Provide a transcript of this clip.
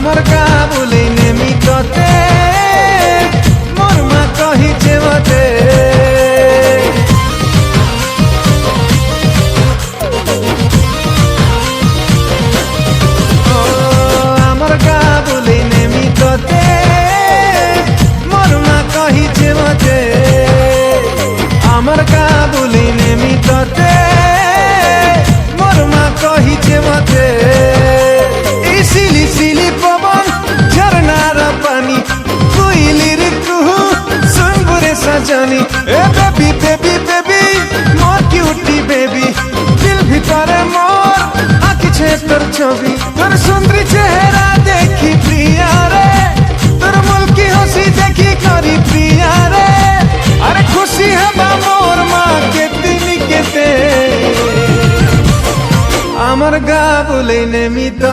আমার গা বলে নেমি ততে মোর মা কহিছে মতে আমার গা বলে নেমি ততে মোর মা কহিছে মতে আমার গা বলে নেমি ততে মোর মা কহিছে মতে सिली पवन झरनार पानी कोइलिर कुहू सुनबुरे सजनी ए बेबी बेबी बेबी मोर क्यूटी बेबी दिल भितरे मोर आँखि तोर छवि तोर सुंदरी चेहरा देखी प्रिया रे तोर मुल्की हंसी देखी करी प्रिया रे अरे खुशी है मोर माँ के दिन के ते আমার গা বলে নেমি